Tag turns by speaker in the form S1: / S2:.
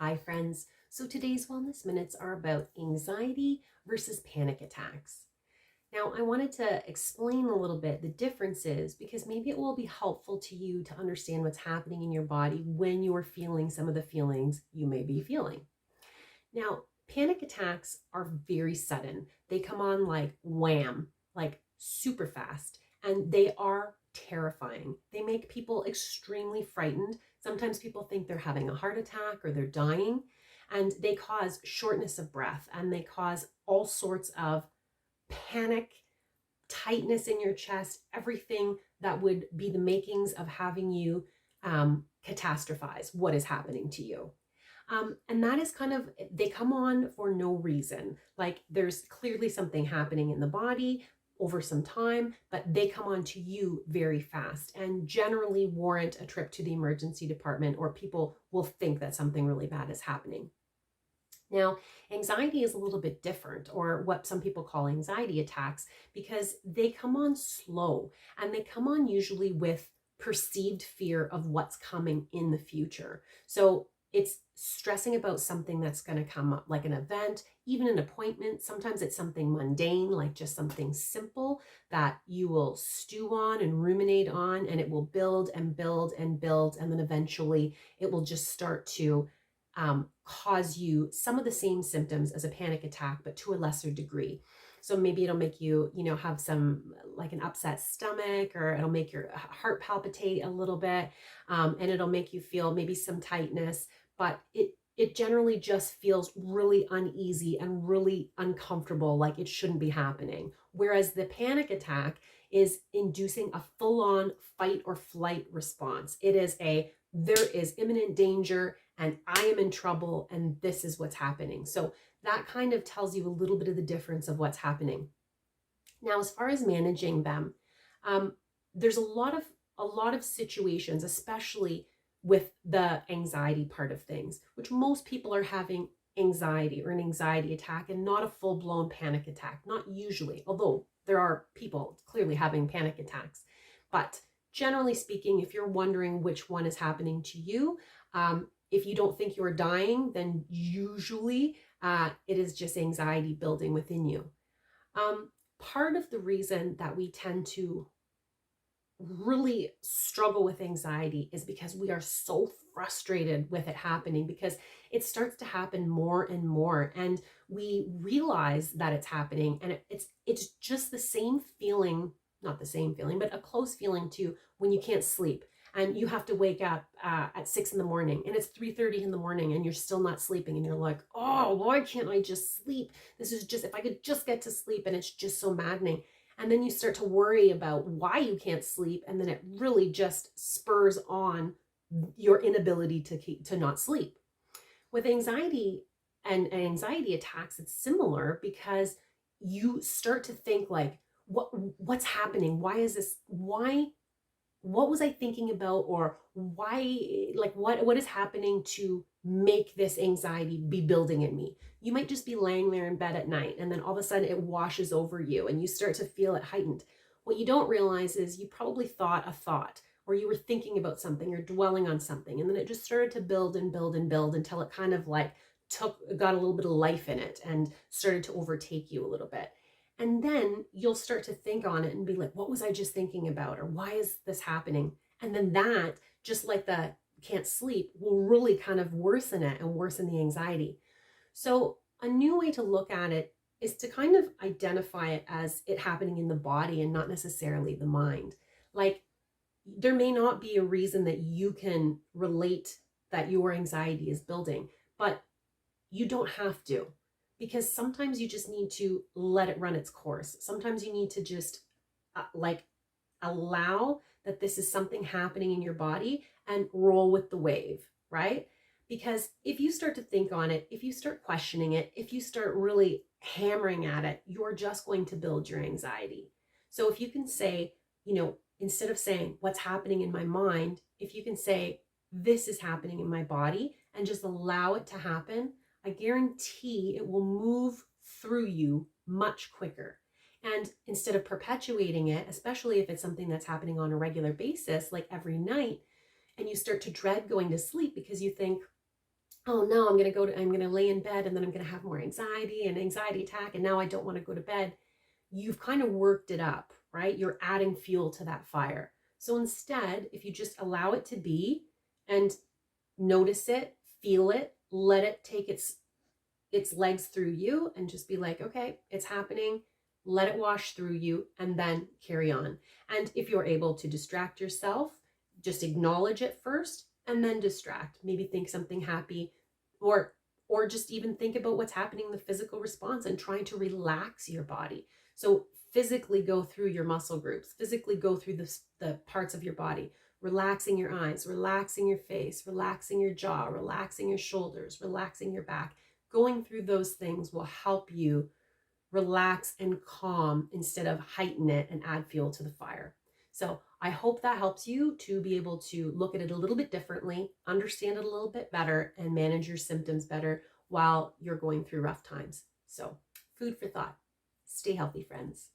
S1: Hi, friends. So today's Wellness Minutes are about anxiety versus panic attacks. Now, I wanted to explain a little bit the differences because maybe it will be helpful to you to understand what's happening in your body when you are feeling some of the feelings you may be feeling. Now, panic attacks are very sudden. They come on like wham, like super fast, and they are terrifying. They make people extremely frightened. Sometimes people think they're having a heart attack or they're dying, and they cause shortness of breath and they cause all sorts of panic, tightness in your chest, everything that would be the makings of having you catastrophize what is happening to you. And that is kind of, they come on for no reason. Like there's clearly something happening in the body over some time, but they come on to you very fast and generally warrant a trip to the emergency department, or people will think that something really bad is happening. Now, anxiety is a little bit different, or what some people call anxiety attacks, because they come on slow and they come on usually with perceived fear of what's coming in the future. So it's stressing about something that's going to come up, like an event, even an appointment. Sometimes it's something mundane, like just something simple that you will stew on and ruminate on, and it will build and build and build. And then eventually it will just start to cause you some of the same symptoms as a panic attack, but to a lesser degree. So maybe it'll make you, have some like an upset stomach, or it'll make your heart palpitate a little bit, and it'll make you feel maybe some tightness, but it generally just feels really uneasy and really uncomfortable, like it shouldn't be happening. Whereas the panic attack is inducing a full-on fight or flight response. It is there is imminent danger and I am in trouble and this is what's happening. So that kind of tells you a little bit of the difference of what's happening. Now, as far as managing them, there's a lot of situations, especially with the anxiety part of things, which most people are having anxiety or an anxiety attack and not a full-blown panic attack, not usually, although there are people clearly having panic attacks. But generally speaking, if you're wondering which one is happening to you, if you don't think you're dying, then usually it is just anxiety building within you. Part of the reason that we tend to really struggle with anxiety is because we are so frustrated with it happening, because it starts to happen more and more, and we realize that it's happening, and it's just the same feeling, not the same feeling, but a close feeling to when you can't sleep and you have to wake up at 6 in the morning and it's 3:30 in the morning and you're still not sleeping, and you're like, oh, why can't I just sleep? This is just, if I could just get to sleep, and it's just so maddening. And then you start to worry about why you can't sleep, and then it really just spurs on your inability to not sleep. With anxiety and anxiety attacks, it's similar, because you start to think like, what's happening? Why is this? What was I thinking about? Or why, like, what is happening to make this anxiety be building in me? You might just be laying there in bed at night, and then all of a sudden it washes over you and you start to feel it heightened. What you don't realize is you probably thought a thought, or you were thinking about something or dwelling on something, and then it just started to build and build and build until it kind of like got a little bit of life in it and started to overtake you a little bit. And then you'll start to think on it and be like, what was I just thinking about? Or why is this happening? And then that, just like the can't sleep, will really kind of worsen it and worsen the anxiety. So a new way to look at it is to kind of identify it as it happening in the body and not necessarily the mind. Like, there may not be a reason that you can relate that your anxiety is building, but you don't have to, because sometimes you just need to let it run its course. Sometimes you need to just like allow that this is something happening in your body and roll with the wave, right? Because if you start to think on it, if you start questioning it, if you start really hammering at it, you're just going to build your anxiety. So if you can say, instead of saying what's happening in my mind, if you can say this is happening in my body and just allow it to happen, I guarantee it will move through you much quicker. And instead of perpetuating it, especially if it's something that's happening on a regular basis, like every night, and you start to dread going to sleep because you think, oh no, I'm going to lay in bed and then I'm going to have more anxiety and anxiety attack. And now I don't want to go to bed. You've kind of worked it up, right? You're adding fuel to that fire. So instead, if you just allow it to be and notice it, feel it, let it take its legs through you and just be like, okay, it's happening. Let it wash through you and then carry on. And if you're able to distract yourself, just acknowledge it first and then distract. Maybe think something happy, or just even think about what's happening in the physical response and trying to relax your body. So physically go through your muscle groups, physically go through the parts of your body, relaxing your eyes, relaxing your face, relaxing your jaw, relaxing your shoulders, relaxing your back. Going through those things will help you relax and calm instead of heighten it and add fuel to the fire. So I hope that helps you to be able to look at it a little bit differently, understand it a little bit better, and manage your symptoms better while you're going through rough times. So food for thought. Stay healthy, friends.